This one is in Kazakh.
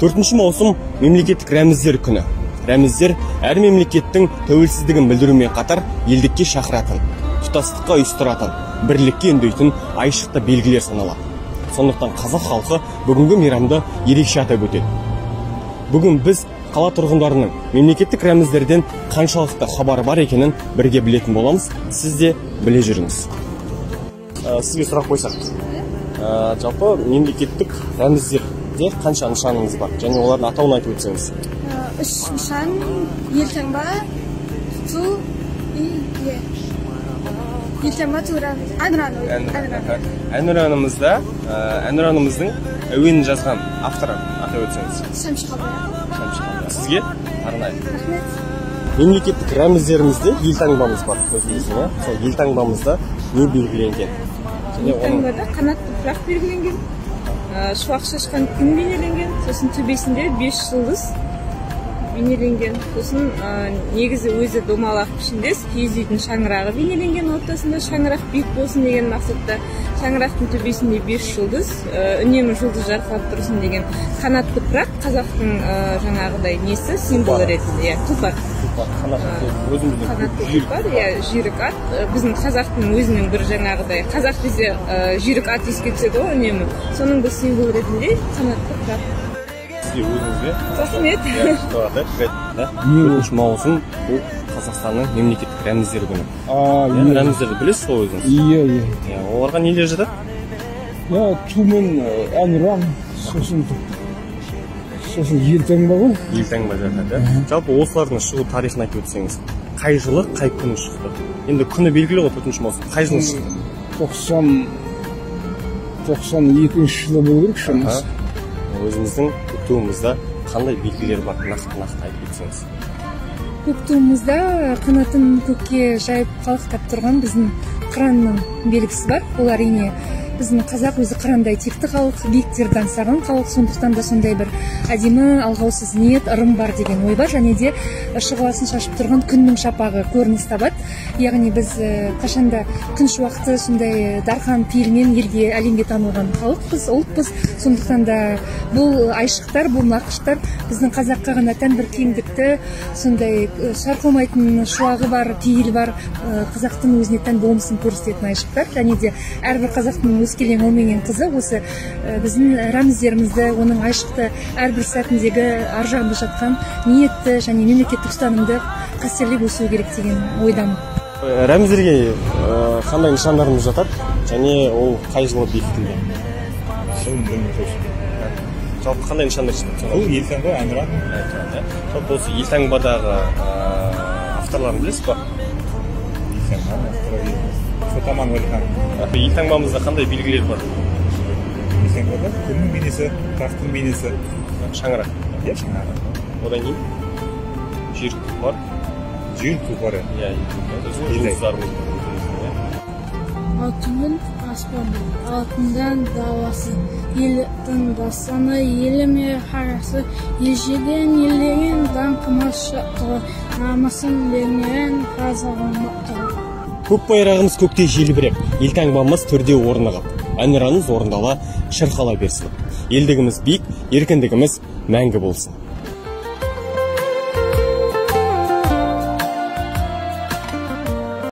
4 маусым мемлекеттік рәміздер күні. Рәміздер әр мемлекеттің тәуелсіздігін білдірумен қатар елдікке шақыратын, тұтастыққа ұйыстыратын, бірлікке үндейтін айшықты белгілер саналады. Сондықтан қазақ халқы бүгінгі мейрамды ерекше атап өтеді. Бүгін біз қала тұрғындарының мемлекеттік рәміздерден қаншалықты хабары бар екенін бірге білетін боламыз. Сіз де біле жүріңіз. Сізге сұрақ қойсақ, жалпы мемлекеттік рәміздерде қанша нышаныңыз бар? Және олардың атауын айтып өтсеңіз. 3 нышан: елтаңба, ту, елтаңба, әнұранымызда, әнұранымыздың әуенін жазған авторы атап өтсеңіз. Шәмші Қалдаяқов. Сізге арнайы. Мемлекеттік рәміздерімізде елтаңбамыз бар. Сол елтаңбамызда не белгіленген? Елтаңбада қанатты пырақ белгіленген, шуақ шашқан күн бейнеленген, сосын төбесінде 5 жұлдыз бейнеленген, сосын негізі өзі домалақ пішіндес, киіз үйдің шаңырағы бейнеленген, ортасында шаңырақ биік болсын деген мақсатта шаңырақтың төбесінде 5 жұлдыз, үнемі жұлдыз жарқырап тұрсын деген қанатты пырақ қазақтың жаңағыдай несі, символы ретінде, тұлпар. Қанатты тұлпар, жүйрік ат. Біздің қазақтың өзінің бір жаңағыдай, қазақ бізде жүйрік ат еске түседі ғой үнемі. Соның бір символ ретінде қанатты пырақ. Рахмет. 4 маусым бұл Қазақстанның мемлекеттік рәміздері күні. Рәміздерді білесіз ғой өзіңіз? Иә. Оларға нелер жатады? Ту мен әнұран, сосын елтаңба ғой. Елтаңба жатады. Жалпы осылардың шығу тарихын айтып өтсеңіз, қай жылы, қай күні шықты? Енді күні белгілі ғой 4 маусым. Қай жылы шықты? 92 жылы болу керек шамасы. Өзіміздің көктуымызда қандай белгілер бар, нақты айтып өтсеңіз? Көктуымызда қанатын көкке жайып қалықтап тұрған біздің қыранның белгісі бар. Ол әрине біздің қазақ өзі қырандай текті халық, биіктерді аңсаған халық, сондықтан да сондай бір әдемі, алғаусыз ниет, ырым бар деген ой бар. Және де шұғыласын шашып тұрған күннің шапағы көрініс табады. Яғни біз қашанда күн шуақты сондай дархан пейілмен елге, әлемге танылған халықпыз, ұлтпыз. Сондықтан да бұл айшықтар, бұл нақыштар біздің қазаққа ғана тән бір кеңдікті, сондай шарқылмайтын шуағы бар, пейілі бар, қазақтың өзіне тән болмысын көрсететін айшықтар. Және де әрбір қазақтың өскелең өңменген қызы осы біздің рәміздерімізді, оның айшықты әрбір сәтіндегі ар жағында жатқан ниетті және мемлекеттік ұстанымды қастерлеп өсу керек деген ойдамын. Рәміздерге қандай нышандарымыз жатады және ол қай жылы бекітілген? Жалпы қандай нышандар жатады? Бұл елтаңба, әнұран. Жалпы осы елтаңбадағы авторларын білесіз ба? Сотаман Уәлихан. Елтаңбамызда қандай белгілер бар? Елтаңбада күннің бейнесі, пырақтың бейнесі. Шаңырақ. Иә, шаңырақ. Одан кейін жүйрік тұлпар. Жүйрік тұлпары. Алтынның аспаны, алтындан даласы, елдің басаны, еліме қарасы, ежеден елдеген даңқымыз шаттығы, намысын бермеген қазағым мақтығы. Көк байрағымыз көкте желбіреп, елтаңбамыз төрде орнығып, әнұранымыз орындала, шырқала берсін. Елдігіміз биік, еркіндігіміз мәңгі болсын.